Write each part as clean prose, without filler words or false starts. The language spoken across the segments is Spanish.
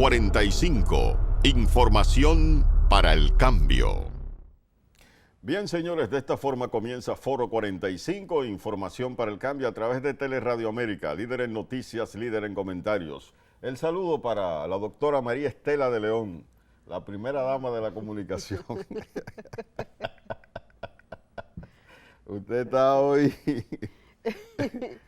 45. Información para el cambio. Bien, señores, de esta forma comienza Foro 45, información para el cambio a través de Teleradio América, líder en noticias, líder en comentarios. El saludo para la doctora María Estela de León, la primera dama de la comunicación. Usted está hoy,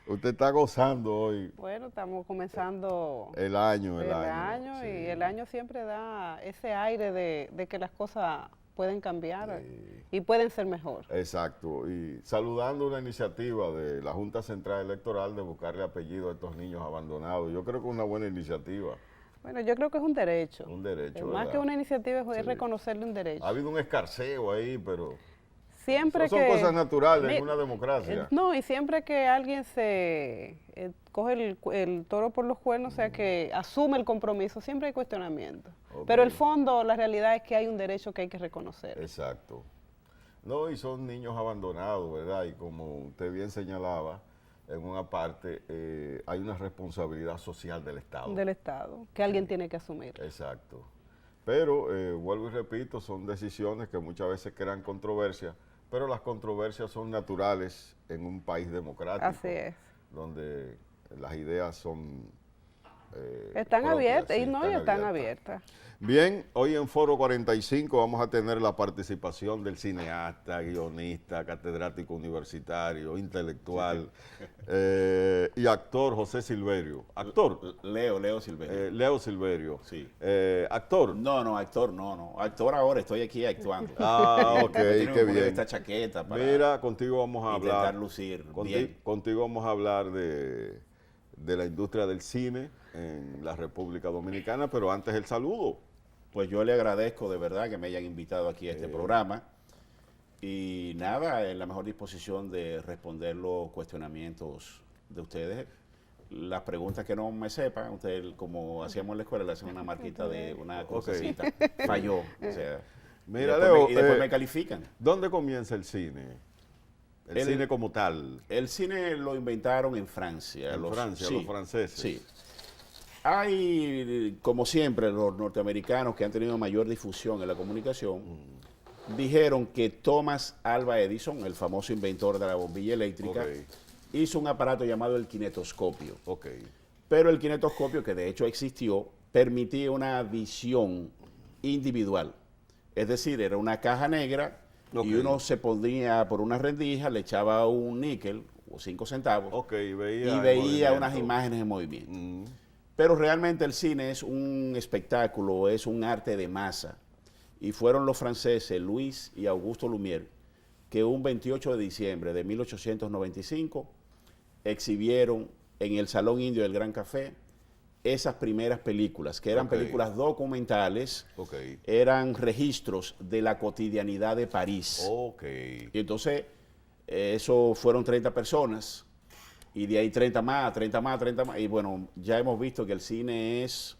usted está gozando hoy. Bueno, estamos comenzando el año, sí. Y el año siempre da ese aire de que las cosas pueden cambiar y pueden ser mejor. Exacto, y saludando una iniciativa de la Junta Central Electoral de buscarle apellido a estos niños abandonados. Yo creo que es una buena iniciativa. Bueno, yo creo que es un derecho. Un derecho, más ¿verdad? que una iniciativa es Sí. reconocerle un derecho. Ha habido un escarceo ahí, pero Siempre son cosas naturales en una democracia. No, y siempre que alguien se coge el toro por los cuernos, o sea, que asume el compromiso, siempre hay cuestionamiento. Ok. Pero el fondo, la realidad es que hay un derecho que hay que reconocer. Exacto. No, y son niños abandonados, ¿verdad? Y como usted bien señalaba, en una parte hay una responsabilidad social del Estado. Del Estado, que alguien tiene que asumir. Exacto. Pero, vuelvo y repito, son decisiones que muchas veces crean controversia, pero las controversias son naturales en un país democrático. Así es. Donde las ideas son Están propias, abiertas, sí, y no, y están abiertas. Bien, hoy en Foro 45 vamos a tener la participación del cineasta, guionista, catedrático universitario, intelectual y actor José Silverio. ¿Actor? Leo Silverio. Leo Silverio. Sí. ¿Actor? No, actor no. Actor ahora, estoy aquí actuando. Ah, ok, Tengo que qué poner bien. esta chaqueta para Mira, contigo vamos a intentar hablar. lucir bien. Contigo vamos a hablar de la industria del cine en la República Dominicana, pero antes el saludo. Pues yo le agradezco de verdad que me hayan invitado aquí a este programa. Y nada, en la mejor disposición de responder los cuestionamientos de ustedes. Las preguntas que no me sepan, ustedes, como hacíamos en la escuela, le hacen una marquita de una crucecita. Falló. O sea, Mira, y después Leo, me califican. ¿dónde comienza el cine? El cine como tal. El cine lo inventaron en Francia. En Francia, sí, los franceses. Sí. Hay, como siempre, los norteamericanos que han tenido mayor difusión en la comunicación, dijeron que Thomas Alva Edison, el famoso inventor de la bombilla eléctrica, hizo un aparato llamado el kinetoscopio. Pero el kinetoscopio, que de hecho existió, permitía una visión individual. Es decir, era una caja negra y uno se ponía por una rendija, le echaba un níquel o 5 centavos y veía unas imágenes en movimiento. Pero realmente el cine es un espectáculo, es un arte de masa. Y fueron los franceses Louis y Auguste Lumière que un 28 de diciembre de 1895 exhibieron en el Salón Indio del Gran Café esas primeras películas, que eran películas documentales, eran registros de la cotidianidad de París. Y entonces, eso fueron 30 personas, y de ahí 30 más, y bueno, ya hemos visto que el cine es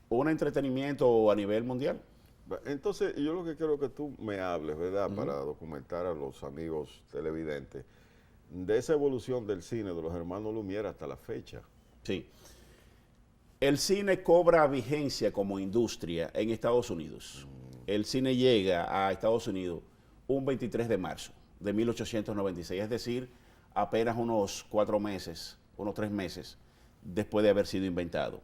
un entretenimiento a nivel mundial. Entonces, yo lo que quiero que tú me hables, ¿verdad?, para documentar a los amigos televidentes, de esa evolución del cine de los hermanos Lumière hasta la fecha. Sí. El cine cobra vigencia como industria en Estados Unidos. El cine llega a Estados Unidos un 23 de marzo de 1896, es decir, apenas unos 4 meses, unos 3 meses después de haber sido inventado.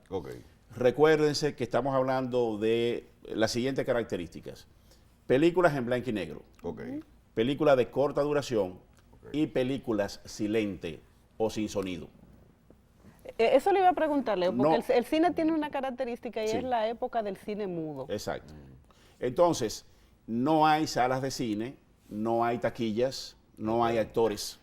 Recuérdense que estamos hablando de las siguientes características. Películas en blanco y negro, películas de corta duración y películas silente o sin sonido. Eso le iba a preguntarle, porque No. el cine tiene una característica y Sí. es la época del cine mudo. Exacto. Entonces, no hay salas de cine, no hay taquillas, no hay actores.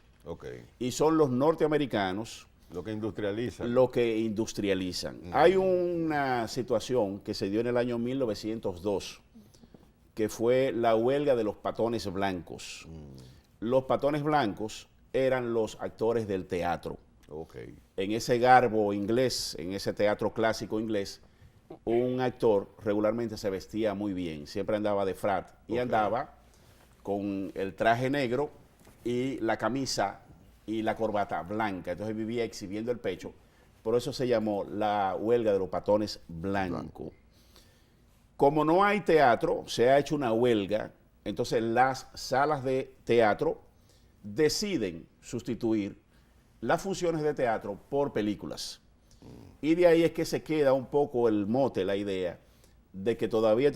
Y son los norteamericanos lo que industrializan. Lo que industrializan. Hay una situación que se dio en el año 1902, que fue la huelga de los patones blancos. Los patones blancos eran los actores del teatro. En ese garbo inglés, en ese teatro clásico inglés, un actor regularmente se vestía muy bien, siempre andaba de frac y andaba con el traje negro y la camisa y la corbata blanca. Entonces vivía exhibiendo el pecho por eso se llamó la huelga de los patones blancos. Como no hay teatro, se ha hecho una huelga, entonces las salas de teatro deciden sustituir las funciones de teatro por películas. Y de ahí es que se queda un poco el mote, la idea, de que todavía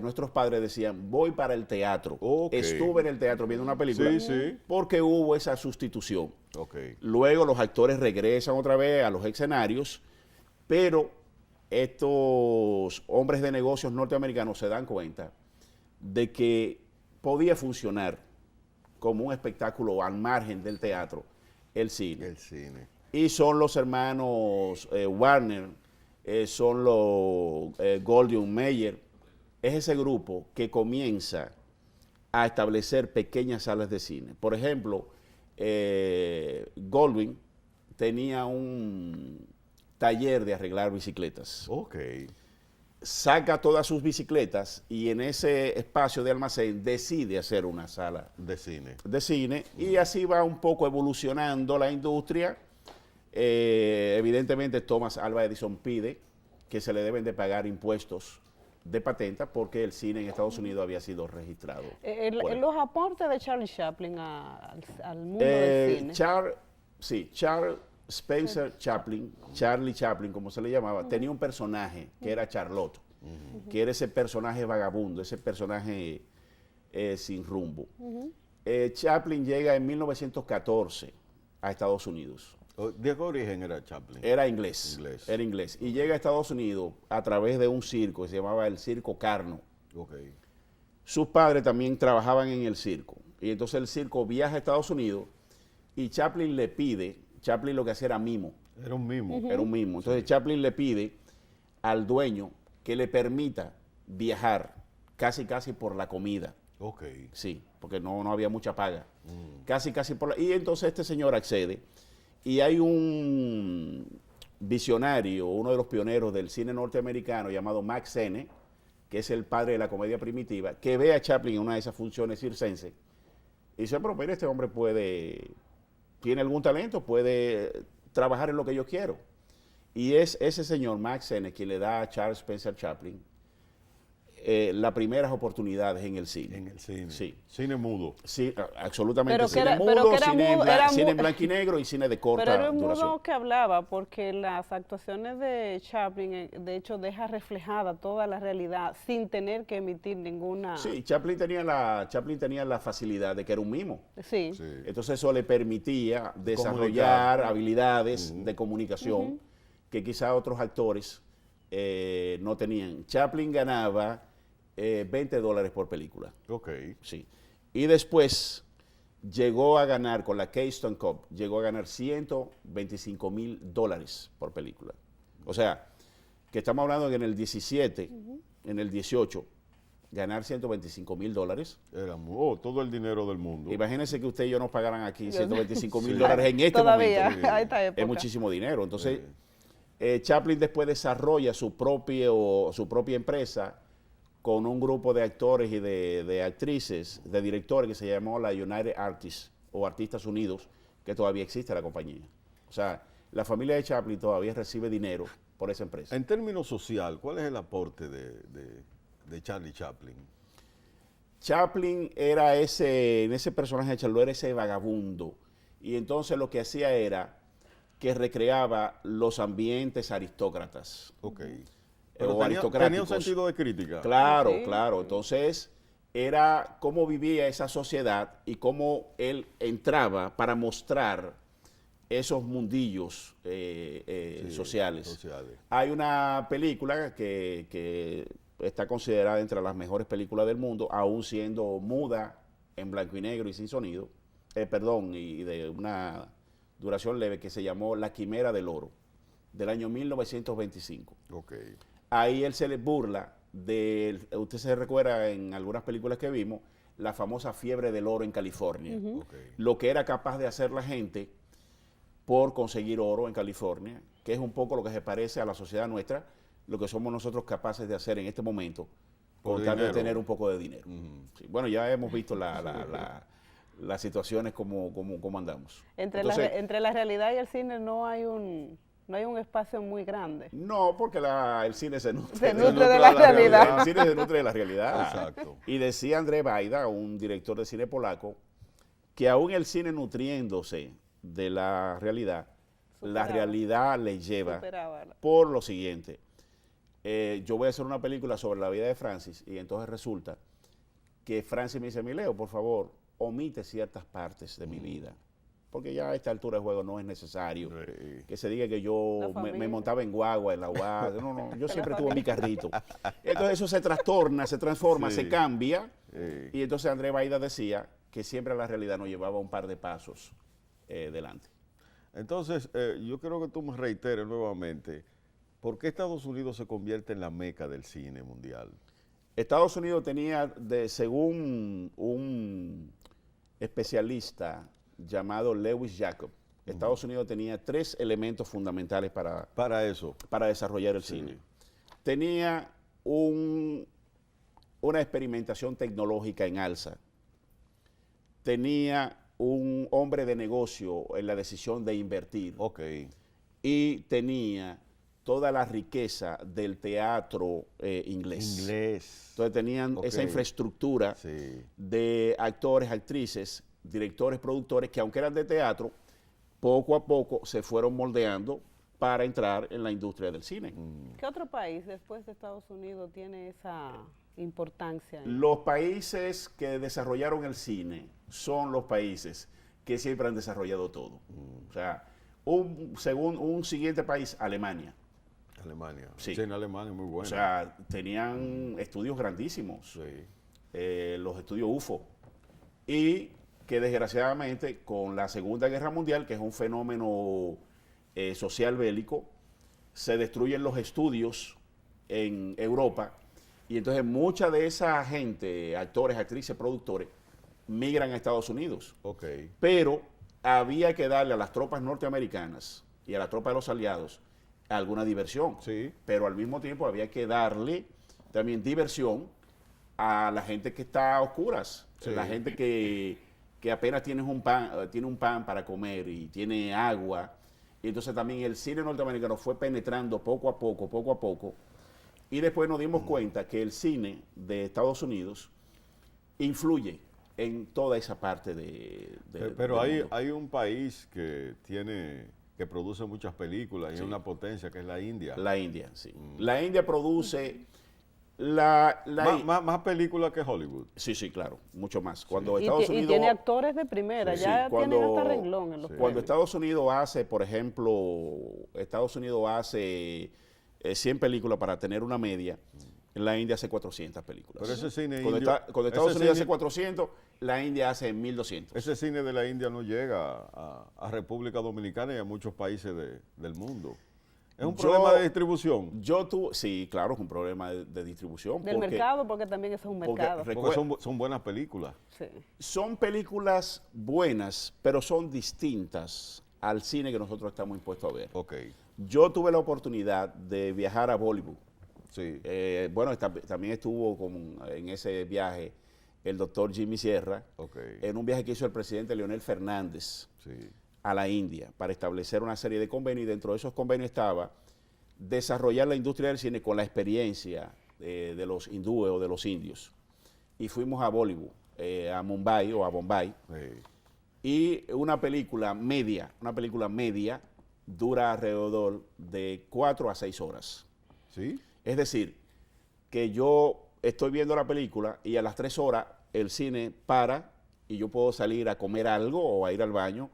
nuestros padres decían, voy para el teatro. Ok. Estuve en el teatro viendo una película, Sí, sí. porque hubo esa sustitución. Ok. Luego los actores regresan otra vez a los escenarios, pero estos hombres de negocios norteamericanos se dan cuenta de que podía funcionar como un espectáculo al margen del teatro, el cine. El cine. Y son los hermanos Warner, son los Goldwyn Mayer, es ese grupo que comienza a establecer pequeñas salas de cine. Por ejemplo, Goldwyn tenía un taller de arreglar bicicletas. Ok. Saca todas sus bicicletas y en ese espacio de almacén decide hacer una sala De cine. de cine y así va un poco evolucionando la industria. Evidentemente Thomas Alva Edison pide que se le deben de pagar impuestos de patenta porque el cine en Estados Unidos había sido registrado. Bueno. Los aportes de Charlie Chaplin al mundo del cine. Charles Spencer Chaplin, Charlie Chaplin, como se le llamaba, tenía un personaje que era Charlotte, que era ese personaje vagabundo, ese personaje sin rumbo. Chaplin llega en 1914 a Estados Unidos. ¿De qué origen era Chaplin? Era inglés, Inglés. era inglés. Y llega a Estados Unidos a través de un circo que se llamaba el Circo Carno. Ok. Sus padres también trabajaban en el circo. Y entonces el circo viaja a Estados Unidos y Chaplin le pide, Chaplin lo que hacía era mimo, Era un mimo. era un mimo. Entonces Chaplin le pide al dueño que le permita viajar casi por la comida. Ok. Sí, porque no había mucha paga. Casi por la... Y entonces este señor accede y hay un visionario, uno de los pioneros del cine norteamericano llamado Max Senne, que es el padre de la comedia primitiva, que ve a Chaplin en una de esas funciones circenses y dice, pero mira, este hombre tiene algún talento, puede trabajar en lo que yo quiero. Y es ese señor Max Senne quien le da a Charles Spencer Chaplin las primeras oportunidades en el cine. En el cine. Sí. Cine mudo. Sí, absolutamente. Pero que Cine era- mudo, pero que era cine, mudo, era cine en mu- blanco y negro y cine de corta Pero era un duración. modo que hablaba, porque las actuaciones de Chaplin, de hecho, deja reflejada toda la realidad sin tener que emitir ninguna... Sí, Chaplin tenía la facilidad de que era un mimo. Sí. Sí. Entonces eso le permitía desarrollar Comunicar. habilidades de comunicación que quizá otros actores no tenían. Chaplin ganaba $20 por película. Ok. Sí. Y después llegó a ganar con la Keystone Cup, llegó a ganar $125,000 por película. O sea, que estamos hablando que en el 17, en el 18, ganar $125,000. Era todo el dinero del mundo. Imagínense que usted y yo nos pagaran aquí Dios mío. $125,000 en este Todavía, momento. a esta época. Es muchísimo dinero. Entonces, Chaplin después desarrolla su propia empresa con un grupo de actores y de actrices, de directores que se llamó la United Artists o Artistas Unidos, que todavía existe la compañía. O sea, la familia de Chaplin todavía recibe dinero por esa empresa. En términos social, ¿cuál es el aporte de Charlie Chaplin? Chaplin era en ese personaje de Charlot era ese vagabundo. Y entonces lo que hacía era que recreaba los ambientes aristócratas. Ok. O Pero tenía un aristocráticos. sentido de crítica. Claro, Sí. claro. Entonces, era cómo vivía esa sociedad y cómo él entraba para mostrar esos mundillos Sí, sociales. sociales. Hay una película que está considerada entre las mejores películas del mundo, aún siendo muda, en blanco y negro y sin sonido, y de una duración leve, que se llamó La Quimera del Oro, del año 1925. Ok. Ahí él se le burla usted se recuerda en algunas películas que vimos, la famosa fiebre del oro en California. Ok. Lo que era capaz de hacer la gente por conseguir oro en California, que es un poco lo que se parece a la sociedad nuestra, lo que somos nosotros capaces de hacer en este momento, Por con tal de dinero. tener un poco de dinero. Sí, bueno, ya hemos visto las situaciones como andamos. Entre Entonces, la realidad y el cine no hay No hay un espacio muy grande. No, porque el cine se nutre, Se nutre de la realidad. El cine se nutre de la realidad. Exacto. Y decía Andrzej Wajda, un director de cine polaco, que aún el cine nutriéndose de la realidad, la realidad le lleva por lo siguiente. Yo voy a hacer una película sobre la vida de Francis y entonces resulta que Francis me dice, Leo, por favor, omite ciertas partes de mi vida. Porque ya a esta altura del juego no es necesario que se diga que yo me montaba en guagua, en la guagua. No, yo siempre tuve mi carrito. Entonces eso se trastorna, se transforma, se cambia. Y entonces Andrzej Wajda decía que siempre la realidad nos llevaba un par de pasos delante. Entonces, yo quiero que tú me reiteres nuevamente, ¿por qué Estados Unidos se convierte en la meca del cine mundial? Estados Unidos tenía, según un especialista llamado Lewis Jacob, Estados Unidos tenía 3 elementos fundamentales para desarrollar el cine. Tenía una experimentación tecnológica en alza. Tenía un hombre de negocio en la decisión de invertir. Y tenía toda la riqueza del teatro inglés. Entonces tenían esa infraestructura de actores, actrices, directores, productores, que aunque eran de teatro, poco a poco se fueron moldeando para entrar en la industria del cine. ¿Qué otro país después de Estados Unidos tiene esa importancia? Los países que desarrollaron el cine son los países que siempre han desarrollado todo. O sea, según un siguiente país, Alemania. Alemania. Sí. En Alemania es muy bueno. O sea, tenían estudios grandísimos. Los estudios UFO. Y que desgraciadamente con la Segunda Guerra Mundial, que es un fenómeno social bélico, se destruyen los estudios en Europa y entonces mucha de esa gente, actores, actrices, productores, migran a Estados Unidos. Pero había que darle a las tropas norteamericanas y a la tropa de los aliados alguna diversión. Pero al mismo tiempo había que darle también diversión a la gente que está a oscuras, la gente que apenas tiene un pan para comer y tiene agua. Y entonces también el cine norteamericano fue penetrando poco a poco. Y después nos dimos cuenta que el cine de Estados Unidos influye en toda esa parte pero hay un país que produce muchas películas y es una potencia, que es la India. La India, sí. La India produce más películas que Hollywood. Sí, claro, mucho más. Cuando Estados Unidos, y tiene actores de primera, ya tienen hasta renglón en los Cuando Estados Unidos hace, por ejemplo, 100 películas para tener una media, la India hace 400 películas. Pero ese cine cuando Estados Unidos hace 400, la India hace 1200. Ese cine de la India no llega a República Dominicana y a muchos países del mundo. ¿Es un problema de distribución? Sí, claro, es un problema de distribución. Del mercado, porque también eso es un mercado. Porque son buenas películas. Sí. Son películas buenas, pero son distintas al cine que nosotros estamos impuestos a ver. Yo tuve la oportunidad de viajar a Bollywood. Bueno, también estuvo en ese viaje el doctor Jimmy Sierra, en un viaje que hizo el presidente Leonel Fernández a la India para establecer una serie de convenios, y dentro de esos convenios estaba desarrollar la industria del cine con la experiencia de los hindúes o de los indios. Y fuimos a Bollywood, a Mumbai o a Bombay, y una película media dura alrededor de 4 a 6 horas. Es decir, que yo estoy viendo la película y a las 3 horas el cine para y yo puedo salir a comer algo o a ir al baño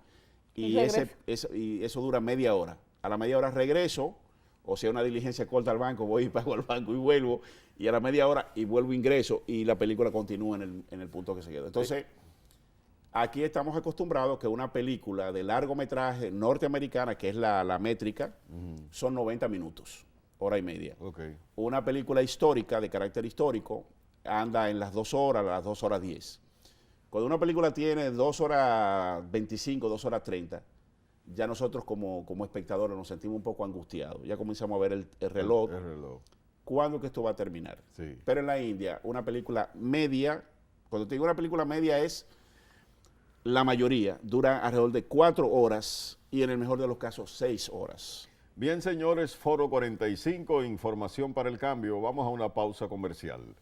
y eso dura media hora. A la media hora regreso, o sea, una diligencia corta al banco, voy y pago al banco y vuelvo, y a la media hora y vuelvo, ingreso y la película continúa en el punto que se quedó. Entonces, aquí estamos acostumbrados que una película de largometraje norteamericana, que es la métrica, son 90 minutos. Hora y media. Una película histórica, de carácter histórico, anda en las 2 horas, las 2 horas 10. Cuando una película tiene 2 horas 25, 2 horas 30, ya nosotros como espectadores nos sentimos un poco angustiados. Ya comenzamos a ver el reloj. ¿Cuándo es que esto va a terminar? Pero en la India, una película media, cuando te digo una película media es la mayoría, dura alrededor de 4 horas y en el mejor de los casos 6 horas. Bien, señores, Foro 45, información para el cambio. Vamos a una pausa comercial.